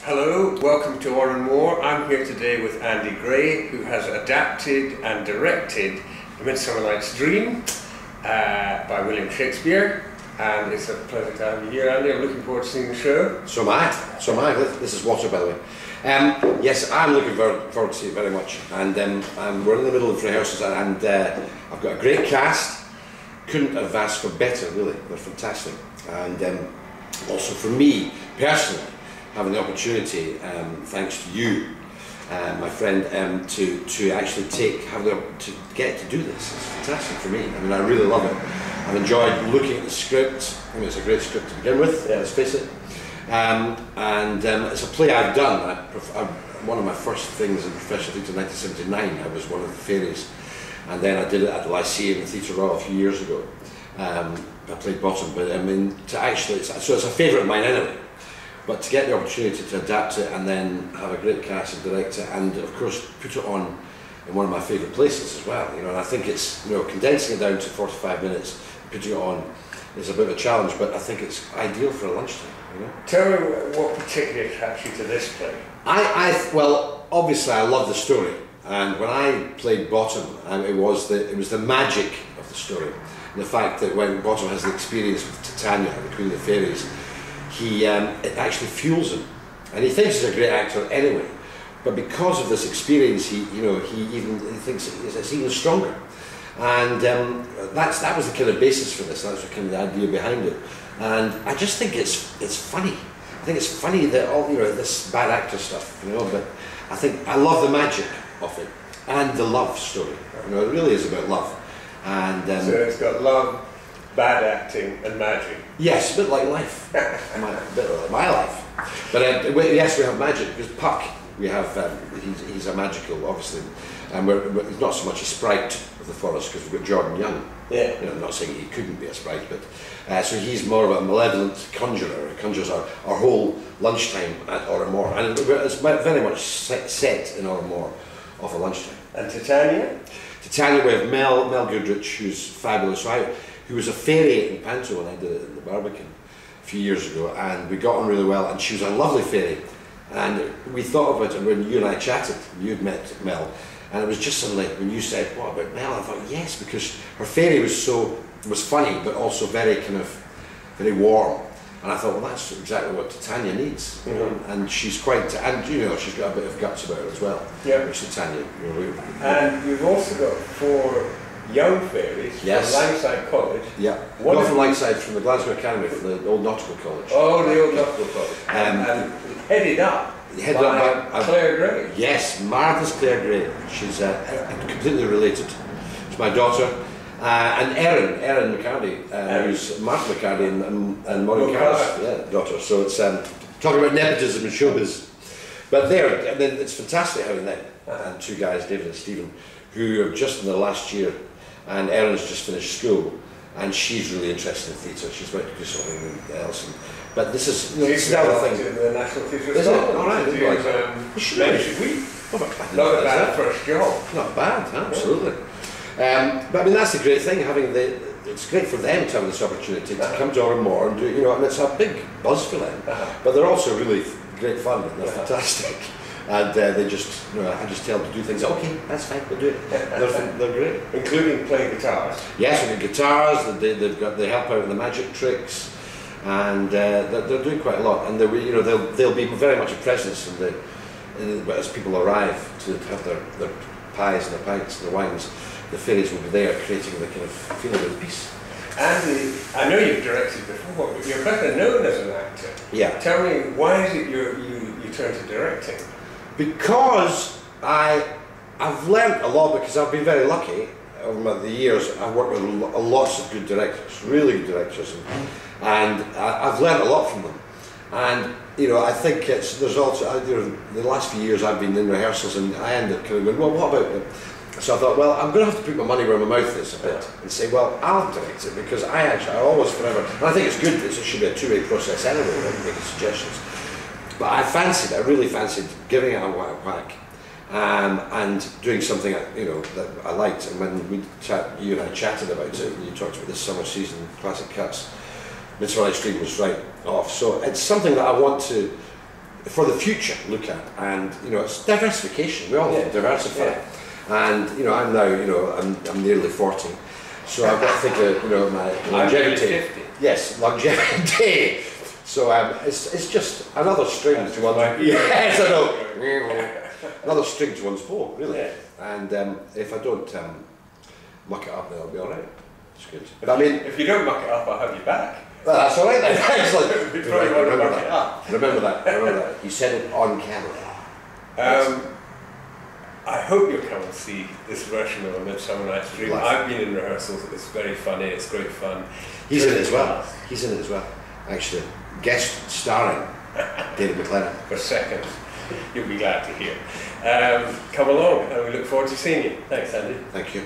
Hello, welcome to Or and More. I'm here today with Andy Gray, who has adapted and directed A Midsummer Night's Dream by William Shakespeare. And it's a pleasure to have you here, Andy. I'm looking forward to seeing the show. So am I. This is Water, by the way. Yes, I'm looking forward to see it very much. And we're in the middle of rehearsals, and I've got a great cast. Couldn't have asked for better, really. They're fantastic. And also for me, personally, having the opportunity, thanks to you, my friend, to actually get to do this. It's fantastic for me. I mean, I really love it. I've enjoyed looking at the script. I mean, it's a great script to begin with, let's face it. It's a play I've done. One of my first things in professional theatre in 1979, I was one of the fairies. And then I did it at the Lyceum Theatre Royal a few years ago. I played Bottom, but I mean, so it's a favourite of mine anyway. But to get the opportunity to adapt it and then have a great cast and direct it, and of course put it on in one of my favourite places as well, you know, and I think it's, you know, condensing it down to 45 minutes, putting it on is a bit of a challenge, but I think it's ideal for a lunchtime, you know. Tell me what particularly attracts you to this play. Well, obviously I love the story, and when I played Bottom, it was the magic of the story, and the fact that when Bottom has the experience with Titania, the Queen of the Fairies, it actually fuels him, and he thinks he's a great actor anyway. But because of this experience, he thinks it's even stronger, and that was the kind of basis for this. That's the kind of the idea behind it, and I just think it's funny. I think it's funny that all, you know, this bad actor stuff, you know. But I think I love the magic of it and the love story. You know, it really is about love, and so it's got love, bad acting and magic. Yes, a bit like life. A bit like my life. But yes, we have magic, because Puck, we have, he's a magical, obviously, and he's not so much a sprite of the forest, because we've got Jordan Young. Yeah. You know, I'm not saying he couldn't be a sprite, but so he's more of a malevolent conjurer. He conjures our whole lunchtime at Or and More, and it's very much set in Or and More of a lunchtime. And Titania? Titania, we have Mel Goodrich, who's fabulous. Who was a fairy in Panto when I did it at the Barbican a few years ago, and we got on really well, and she was a lovely fairy, and we thought about it when you and I chatted. You'd met Mel, and it was just suddenly when you said, "What about Mel?" I thought, yes, because her fairy was funny, but also very very warm, and I thought, well, that's exactly what Titania needs. You know? And she's and you know, she's got a bit of guts about her as well. Yeah, which Titania, you know, and you've also got 4 young fairies, yes, from Langside College. Yeah, not from Langside, from the Glasgow Academy, from the old Nautical College. Oh, the old Nautical College. And headed up by Claire Gray. Yes, marvellous Claire Gray. She's completely related. She's my daughter. And Erin McCarty, who's Mark McCarty and Maureen Carr's daughter. So it's talking about nepotism and showbiz. But and then it's fantastic having them, and 2 guys, David and Stephen, who are just in their last year. And Erin's just finished school, and she's really interested in theatre. She's about to do something else. But this is, you know, this is the other thing. The National Theatre of Is Scotland. it? All right. Maybe should we? Not a bad first job. Not bad, absolutely. But I mean, that's the great thing. It's great for them to have this opportunity to come to Or and More and do, you know, and it's a big buzz for them. But they're also really great fun, and they're fantastic. And they just, you know, I just tell them to do things. Okay, that's fine, we'll do it. They're great, including playing guitars. Yes, we get guitars. They help out with the magic tricks, and they're doing quite a lot. And you know, they'll be very much a presence as people arrive to have their pies and their pints and their wines. The fairies will be there, creating the kind of feeling of peace. Andy, I know you've directed before, but you're better known as an actor. Yeah. Tell me, why is it you turned to directing? Because I've learned a lot, because I've been very lucky over the years. I've worked with lots of good directors, really good directors, and I've learned a lot from them. And you know, I think there's also, you know, the last few years I've been in rehearsals, and I end up kind of going, well, what about them? So I thought, well, I'm going to have to put my money where my mouth is a bit, and say, well, I'll direct it, because I always forever, and I think it's good. It should be a 2-way process anyway, when making suggestions. But I really fancied giving it a whack, and doing something, you know, that I liked. And when you and I chatted about it, you talked about this summer season, classic cuts, Midsummer Night's Dream was right off. So it's something that I want to for the future look at, and you know, it's diversification. We all have to diversify, and you know, I'm now, you know, I'm nearly 40, so I've got to think of, you know, my longevity. I'm 50. Yes, longevity. So it's just another string to one's. Yes, I know. Another string to one's bow, really. Yeah. And if I don't muck it up, then I'll be all right. It's good. But I mean, if you don't muck it up, I'll have you back. Well, that's all right then. Excellent. You probably want to muck it up. Remember that. Remember that. You said it on camera. I hope you'll come and see this version of A Midsummer Night's Dream. I've been in rehearsals. It's very funny. It's great fun. He's in it as well. He's in it as well. Actually, guest starring David McLennan. For seconds. You'll be glad to hear. Come along, and we look forward to seeing you. Thanks, Andy. Thank you.